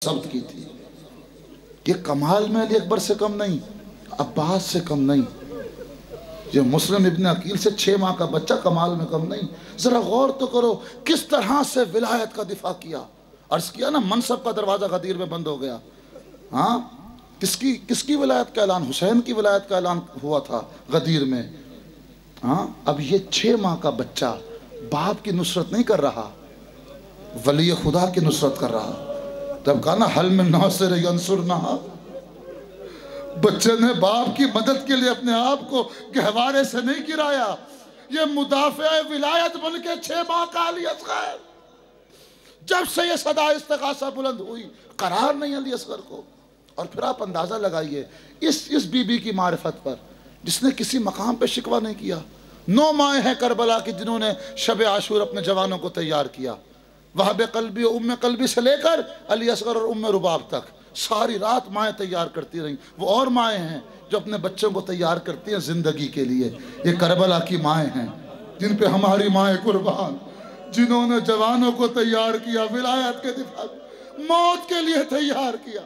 ثبت کی تھی کہ کمال میں علی اکبر سے کم نہیں، عباس سے کم نہیں، یہ مسلم ابن عقیل سے 6 ماہ کا بچہ کمال میں کم نہیں۔ ذرا غور تو کرو کس طرح سے ولایت کا دفاع کیا۔ عرض کیا نا منصب کا دروازہ غدیر میں بند ہو گیا۔ ہاں کس کی ولایت کا اعلان؟ حسین کی ولایت کا اعلان ہوا تھا غدیر میں۔ ہاں اب یہ 6 ماہ کا بچہ باپ کی نصرت نہیں کر رہا، ولی خدا کی نصرت کر رہا۔ تب کہا نا حل من ناصر ینصرنا، بچے نے باپ کی مدد کے لیے اپنے آپ کو گہوارے سے نہیں گرایا، یہ مدافع ولایت بن کے 6 ماہ کا علی اصغر۔ جب سے یہ صدا استغاثہ بلند ہوئی، قرار نہیں علی اصغر کو۔ اور پھر آپ اندازہ لگائیے اس بی بی کی معرفت پر جس نے کسی مقام پہ شکوہ نہیں کیا۔ 9 مائیں ہیں کربلا کی جنہوں نے شب عاشور اپنے جوانوں کو تیار کیا۔ وہب قلبی و ام قلبی سے لے کر علی اصغر اور ام رباب تک ساری رات مائیں تیار کرتی رہیں۔ وہ اور مائیں ہیں جو اپنے بچوں کو تیار کرتی ہیں زندگی کے لیے۔ یہ کربلا کی مائیں ہیں جن پہ ہماری مائیں قربان، جنہوں نے جوانوں کو تیار کیا، ولایت کے دفاع موت کے لیے تیار کیا۔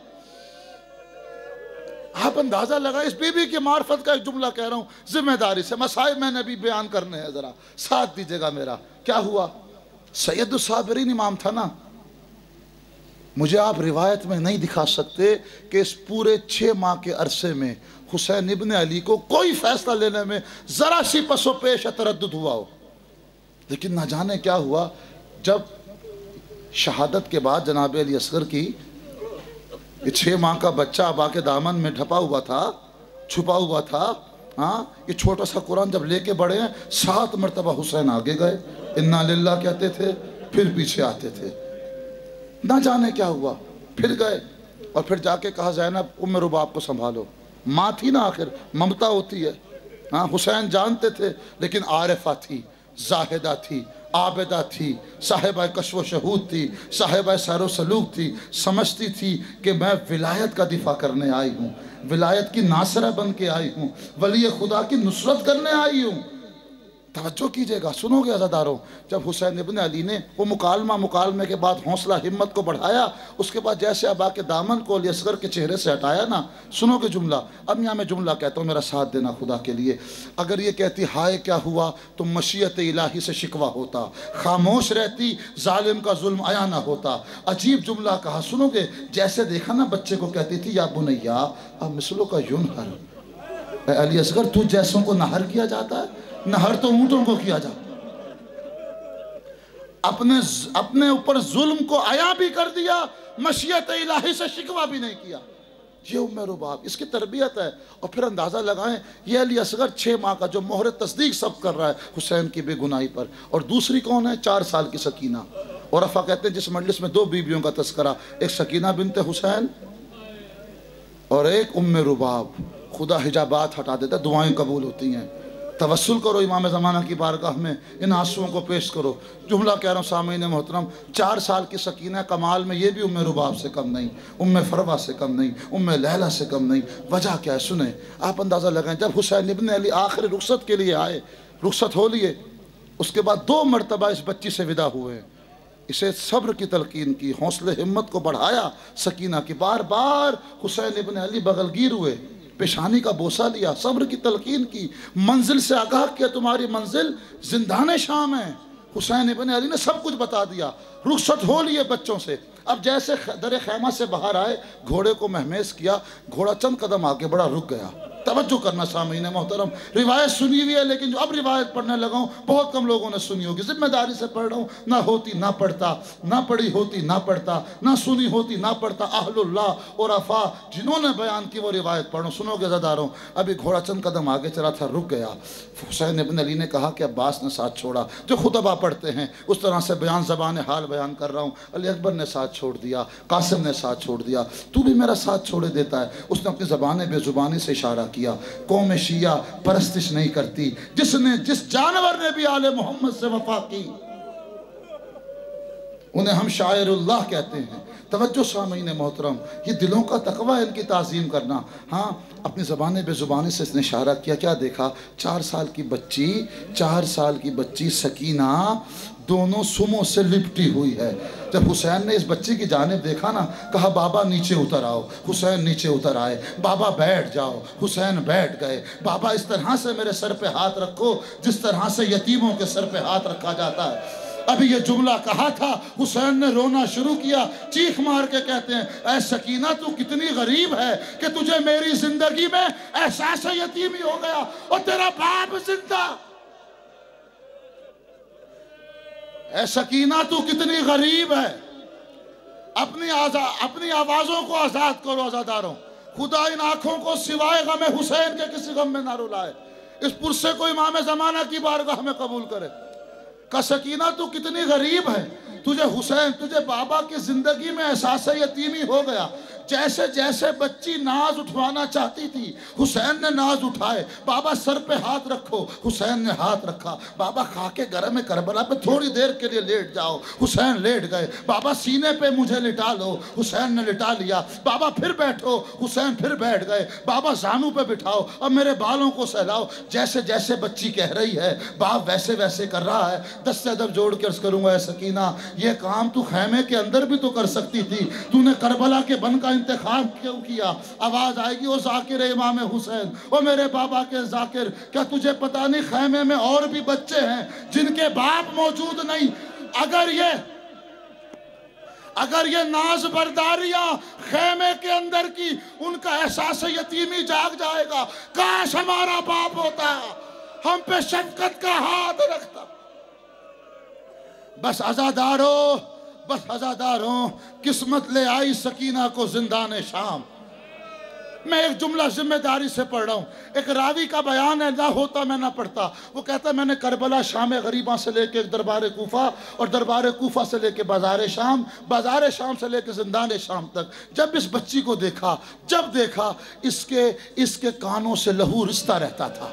آپ اندازہ لگا اس بی بی کی معرفت کا ایک جملہ کہہ رہا ہوں ذمہ داری سے، مسائل میں نے بھی بیان کرنے ہیں، ذرا ساتھ دیجیے گا میرا۔ کیا ہوا؟ سید الصابرین امام تھا نا، مجھے آپ روایت میں نہیں دکھا سکتے کہ اس پورے 6 ماہ کے عرصے میں حسین ابن علی کو کوئی فیصلہ لینے میں ذرا سی پس و پیش تردد ہوا ہو۔ لیکن نہ جانے کیا ہوا، جب شہادت کے بعد جناب علی اصغر کی یہ 6 ماہ کا بچہ ابا کے دامن میں ڈھپا ہوا تھا، چھپا ہوا تھا، ہاں یہ چھوٹا سا قرآن جب لے کے بڑھے ہیں 7 مرتبہ حسین آگے گئے، انا للہ کہتے تھے، پھر پیچھے آتے تھے۔ نہ جانے کیا ہوا، پھر گئے اور پھر جا کے کہا زینب ام رباب کو سنبھالو۔ ماں تھی نا، آخر ممتا ہوتی ہے۔ ہاں حسین جانتے تھے لیکن عارفہ تھی، زاہدہ تھی، عابدہ تھی، صاحبہ کشف و شہود تھی، صاحبہ سیر و سلوک تھی، سمجھتی تھی کہ میں ولایت کا دفاع کرنے آئی ہوں، ولایت کی ناصرہ بن کے آئی ہوں، ولی خدا کی نصرت کرنے آئی ہوں۔ توجہ کیجئے گا، سنو گے عزاداروں، جب حسین ابن علی نے وہ مکالمے کے بعد حوصلہ ہمت کو بڑھایا، اس کے بعد جیسے ابا کے دامن کو علی اصغر کے چہرے سے ہٹایا نا، سنو گے جملہ۔ اب یہاں میں جملہ کہتا ہوں، میرا ساتھ دینا خدا کے لیے۔ اگر یہ کہتی ہائے کیا ہوا تو مشیت الہی سے شکوہ ہوتا، خاموش رہتی ظالم کا ظلم آیا نہ ہوتا۔ عجیب جملہ کہا، سنو گے، جیسے دیکھا نا بچے کو کہتی تھی یا بنیا اب مثلوں کا ینہر، اے علی اصغر تو جیسوں کو نہر کیا جاتا ہے، نہر تو اونٹوں کو کیا جاتا، اپنے اوپر ظلم کو عیا بھی کر دیا، مشیت الہی سے شکوہ بھی نہیں کیا۔ یہ ام رباب، اس کی تربیت ہے۔ اور پھر اندازہ لگائیں یہ علی اصغر 6 ماہ کا جو مہر تصدیق سب کر رہا ہے حسین کی بے گناہی پر، اور دوسری کون ہے؟ 4 سال کی سکینہ۔ عرفہ کہتے ہیں جس مجلس میں 2 بیویوں کا تذکرہ، ایک سکینہ بنت حسین اور ایک ام رباب۔ خدا حجابات ہٹا دیتا ہے، دعائیں قبول ہوتی ہیں۔ توسل کرو امام زمانہ کی بارگاہ میں، ان آنسوؤں کو پیش کرو۔ جملہ کہہ رہا ہوں سامعین محترم، 4 سال کی سکینہ کمال میں یہ بھی ام رباب سے کم نہیں، ام فروہ سے کم نہیں، ام لیلہ سے کم نہیں۔ وجہ کیا ہے سنیں، آپ اندازہ لگائیں، جب حسین ابن علی آخر رخصت کے لیے آئے، رخصت ہو لیے، اس کے بعد 2 مرتبہ اس بچی سے ودا ہوئے، اسے صبر کی تلقین کی، حوصلہ ہمت کو بڑھایا سکینہ کی، بار بار حسین ابن علی بغلگیر ہوئے، پیشانی کا بوسہ لیا، صبر کی تلقین کی، منزل سے آگاہ کیا تمہاری منزل زندان شام ہے۔ حسین ابن علی نے سب کچھ بتا دیا، رخصت ہو لیے بچوں سے۔ اب جیسے در خیمہ سے باہر آئے، گھوڑے کو مہمیز کیا، گھوڑا چند قدم آگے بڑھا، رک گیا۔ توجہ کرنا سامعین محترم، روایت سنی ہوئی ہے لیکن جو اب روایت پڑھنے لگا ہوں بہت کم لوگوں نے سنی ہوگی، ذمہ داری سے پڑھ رہا ہوں، نہ ہوتی نہ پڑھتا، نہ پڑھی ہوتی نہ پڑھتا، نہ سنی ہوتی نہ پڑھتا۔ اہل اللہ عرفاء جنہوں نے بیان کی وہ روایت پڑھو، سنو گے عزاداروں۔ ابھی گھوڑا چند قدم آگے چلا تھا، رک گیا۔ حسین ابن علی نے کہا کہ عباس نے ساتھ چھوڑا، جو خطبہ پڑھتے ہیں اس طرح سے بیان زبان حال بیان کر رہا ہوں۔ علی اکبر نے ساتھ چھوڑ دیا، قاسم نے ساتھ چھوڑ دیا، تو بھی میرا ساتھ چھوڑے دیتا ہے۔ اس نے اپنی زبان بے زبانی سے اشارہ کیا، قوم شیعہ پرستش نہیں کرتی، جس جانور نے بھی آل محمد سے وفا کی انہیں ہم شاعر اللہ کہتے ہیں۔ توجہ سامعین محترم، یہ دلوں کا تقوی ہے ان کی تعظیم کرنا۔ ہاں اپنی زبان بے زبانی سے اس نے اشارہ کیا، کیا دیکھا؟ 4 سال کی بچی سکینہ دونوں سموں سے لپٹی ہوئی ہے۔ جب حسین نے اس بچی کی جانب دیکھا نا، کہا بابا نیچے اتر آؤ۔ حسین نیچے اتر آئے۔ بابا بیٹھ جاؤ۔ حسین بیٹھ گئے۔ بابا اس طرح سے میرے سر پہ ہاتھ رکھو جس طرح سے یتیموں کے سر پہ ہاتھ رکھا جاتا ہے۔ ابھی یہ جملہ کہا تھا، حسین نے رونا شروع کیا، چیخ مار کے کہتے ہیں اے سکینہ تو کتنی غریب ہے کہ تجھے میری زندگی میں احساس یتیمی ہو گیا اور تیرا باپ زندہ۔ اے سکینہ تو کتنی غریب ہے، اپنی آوازوں کو آزاد کرو عزاداروں۔ خدا ان آنکھوں کو سوائے غم حسین کے کسی غم میں نہ رلائے۔ اس پرسے کو امام زمانہ کی بارگاہ میں قبول کرے۔ کہ سکینہ تو کتنی غریب ہے، تجھے بابا کی زندگی میں احساس یتیمی ہو گیا۔ جیسے جیسے بچی ناز اٹھوانا چاہتی تھی، حسین نے ناز اٹھائے، بابا سر پہ ہاتھ رکھو، حسین نے ہاتھ رکھا۔ بابا خاک گرم کربلا پہ تھوڑی دیر کے لیے لیٹ جاؤ، حسین لیٹ گئے۔ بابا سینے پہ مجھے لٹا لو، حسین نے لٹا لیا۔ بابا پھر بیٹھو، حسین پھر بیٹھ گئے۔ بابا زانو پہ بٹھاؤ، اب میرے بالوں کو سہلاؤ۔ جیسے جیسے بچی کہہ رہی ہے، باپ ویسے ویسے کر رہا ہے۔ دست ادب جوڑ کے عرض کروں گا اے سکینہ، یہ کام تو خیمے کے اندر بھی تو کر سکتی تھی، تو نے کربلا کے بن کا انتخاب کیوں کیا؟ آواز آئے گی، او ذاکر امام حسین، او میرے بابا کے ذاکر، کیا تجھے پتا نہیں خیمے میں اور بھی بچے ہیں جن کے باپ موجود نہیں؟ اگر یہ ناز برداریاں خیمے کے اندر کی، ان کا احساس یتیمی جاگ جائے گا۔ کاش ہمارا باپ ہوتا، ہم پہ شفقت کا ہاتھ رکھتا۔ بس عزاداروں، قسمت لے آئی سکینہ کو زندان شام۔ میں ایک جملہ ذمہ داری سے پڑھ رہا ہوں، ایک راوی کا بیان ہے، نہ ہوتا میں نہ پڑھتا۔ وہ کہتا ہے میں نے کربلا شام غریباں سے لے کے دربار کوفہ، اور دربار کوفہ سے لے کے بازار شام، بازار شام سے لے کے زندان شام تک جب اس بچی کو دیکھا، اس کے کانوں سے لہو رستا رہتا تھا۔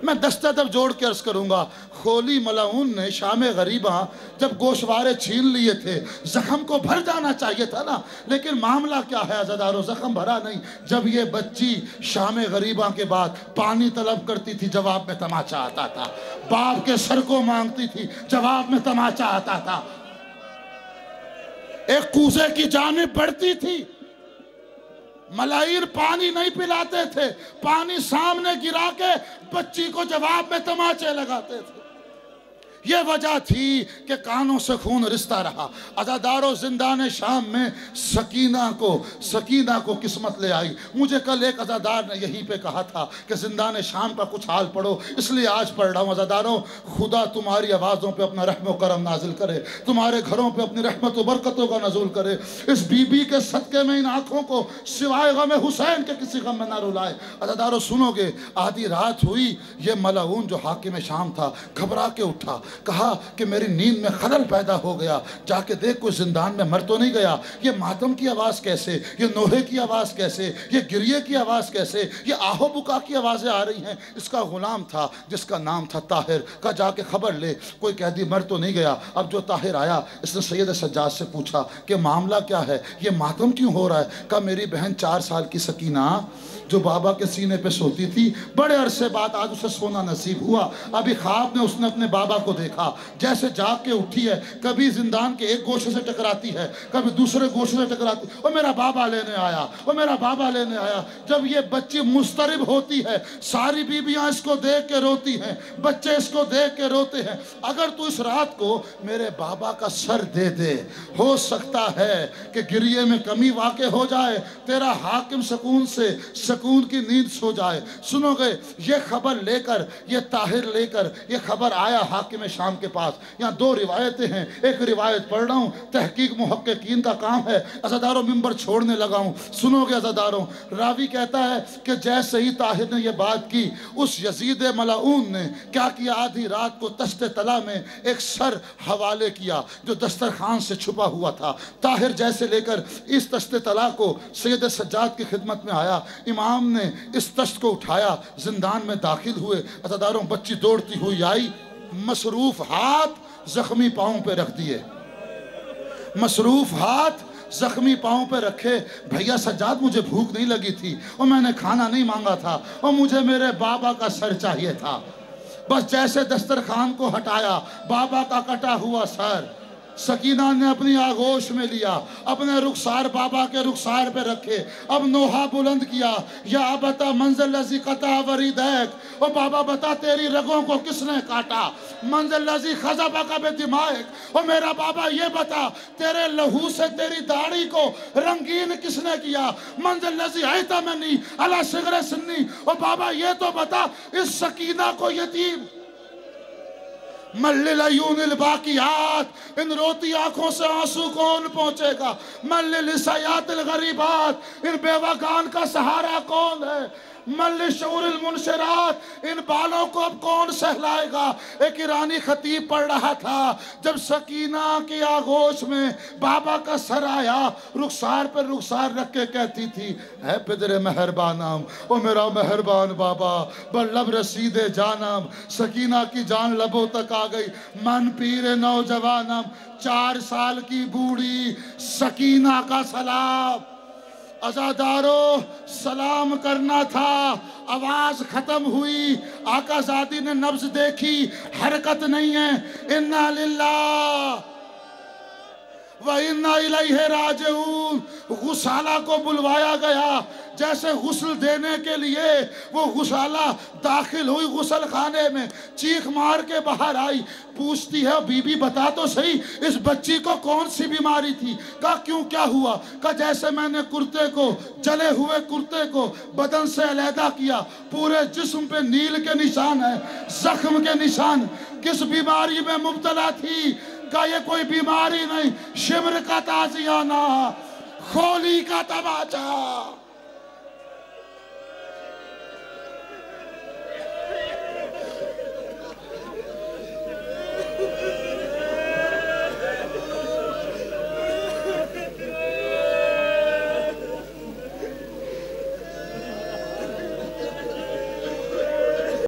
میں دست ادب جوڑ کے عرض کروں گا، خولی ملعون نے شام غریباں جب گوشوارے چھین لیے تھے، زخم کو بھر جانا چاہیے تھا نا، لیکن معاملہ کیا ہے عزاداروں؟ زخم بھرا نہیں۔ جب یہ بچی شام غریباں کے بعد پانی طلب کرتی تھی، جواب میں تماچا آتا تھا۔ باپ کے سر کو مانگتی تھی، جواب میں تماچا آتا تھا۔ ایک کوزے کی جانب بڑھتی تھی، ملائیر پانی نہیں پلاتے تھے، پانی سامنے گرا کے بچی کو جواب میں تماچے لگاتے تھے۔ یہ وجہ تھی کہ کانوں سے خون رستا رہا۔ عزاداروں، زندان شام میں سکینہ کو قسمت لے آئی۔ مجھے کل ایک عزادار نے یہی پہ کہا تھا کہ زندان شام کا کچھ حال پڑھو، اس لیے آج پڑھ رہا ہوں۔ عزاداروں، خدا تمہاری آوازوں پہ اپنا رحم و کرم نازل کرے، تمہارے گھروں پہ اپنی رحمت و برکتوں کا نزول کرے۔ اس بی بی کے صدقے میں ان آنکھوں کو سوائے غم حسین کے کسی غم میں نہ رلائے۔ عزاداروں سنو گے، آدھی رات ہوئی، یہ ملعون جو حاکم شام تھا گھبرا کے اٹھا، کہا کہ میری نیند میں خلل پیدا ہو گیا، جا کے دیکھ کوئی زندان میں مر تو نہیں گیا۔ یہ ماتم کی آواز کیسے، یہ نوحے کی آواز کیسے، یہ گریے کی آواز کیسے، یہ آہو بکا کی آوازیں آ رہی ہیں؟ اس کا غلام تھا جس کا نام تھا طاہر، کہا جا کے خبر لے کوئی قیدی مر تو نہیں گیا۔ اب جو طاہر آیا، اس نے سید سجاد سے پوچھا کہ معاملہ کیا ہے، یہ ماتم کیوں ہو رہا ہے؟ کہا میری بہن 4 سال کی سکینہ جو بابا کے سینے پہ سوتی تھی، بڑے عرصے بعد آج اسے سونا نصیب ہوا۔ ابھی خواب میں اس نے اپنے بابا کو دیکھا، جیسے جاگ کے اٹھی ہے، کبھی زندان کے ایک گوشے سے ٹکراتی ہے، کبھی دوسرے گوشے سے ٹکراتی، وہ میرا بابا لینے آیا، وہ میرا بابا لینے آیا۔ جب یہ بچی مضطرب ہوتی ہے، ساری بیویاں اس کو دیکھ کے روتی ہیں، بچے اس کو دیکھ کے روتے ہیں۔ اگر تو اس رات کو میرے بابا کا سر دے دے، ہو سکتا ہے کہ گریے میں کمی واقع ہو جائے، تیرا حاکم سکون کی نیند سو جائے۔ سنو گے، یہ خبر لے کر، یہ طاہر لے کر یہ خبر آیا حاکم شام کے پاس۔ یہاں 2 روایتیں ہیں، ایک روایت پڑھ رہا ہوں، تحقیق محققین کا کام ہے۔ عزاداروں ممبر چھوڑنے لگا ہوں، سنو گے عزاداروں۔ راوی کہتا ہے کہ جیسے ہی طاہر نے یہ بات کی، اس یزید ملعون نے کیا کیا، آدھی رات کو تشت طلا میں ایک سر حوالے کیا جو دسترخوان سے چھپا ہوا تھا۔ طاہر جیسے لے کر اس تشت طلا کو سید سجاد کی خدمت میں آیا، امام نے اس تشت کو اٹھایا، زندان میں داخل ہوئے۔ عزاداروں، بچی دوڑتی ہوئی آئی، مصروف ہاتھ زخمی پاؤں پہ رکھ دیے۔ مصروف ہاتھ زخمی پاؤں پہ رکھے، بھیا سجاد مجھے بھوک نہیں لگی تھی اور میں نے کھانا نہیں مانگا تھا اور مجھے میرے بابا کا سر چاہیے تھا۔ بس جیسے دسترخوان کو ہٹایا، بابا کا کٹا ہوا سر سکینہ نے اپنی آغوش میں لیا، اپنے رخسار بابا کے رخسار پہ رکھے، اب نوحہ بلند کیا، یا ابتا منزل لذی قطع وریدیک، او بابا بتا تیری رگوں کو کس نے کاٹا، منزل لذی خزبک بدمائک، او میرا بابا یہ بتا تیرے لہو سے تیری داڑھی کو رنگین کس نے کیا، منزل لذی ایتمنی علی صغر سنی، او بابا یہ تو بتا اس سکینہ کو یتیم ملل عیون الباقیات، ان روتی آنکھوں سے آنسو کون پہنچے گا، ملل سیات الغریبات، ان بیوگان کا سہارا کون ہے، ملل شعور المنشرات، ان بالوں کو اب کون سہلائے گا۔ ایک ایرانی خطیب پڑھ رہا تھا، جب سکینہ کی آغوش میں بابا کا سر آیا، رخسار پر رخسار رکھ کے کہتی تھی، اے پدر مہربانم، او میرا مہربان بابا، بر لب رسید جانم، سکینہ کی جان لبوں تک آ گئی، من پیر نوجوانم، 4 سال کی بوڑھی سکینہ کا سلام، عزادارو سلام کرنا تھا، آواز ختم ہوئی، آقا زادی نے نبض دیکھی، حرکت نہیں ہے، اِنَّا لِلَّهِ وَإِنَّا إِلَيْهِ رَاجِعُونَ، غسالہ کو بلوایا گیا، جیسے غسل دینے کے لیے وہ غسالہ داخل ہوئی غسل خانے میں، چیخ مار کے باہر آئی، پوچھتی ہے بی بی بتا تو صحیح اس بچی کو کون سی بیماری تھی، کہا کیوں کیا ہوا، کہا جیسے میں نے کرتے کو، جلے ہوئے کرتے کو بدن سے علیحدہ کیا، پورے جسم پہ نیل کے نشان ہیں، زخم کے نشان، کس بیماری میں مبتلا تھی، کہا یہ کوئی بیماری نہیں، شمر کا تازیانہ، خولی کا تماچا،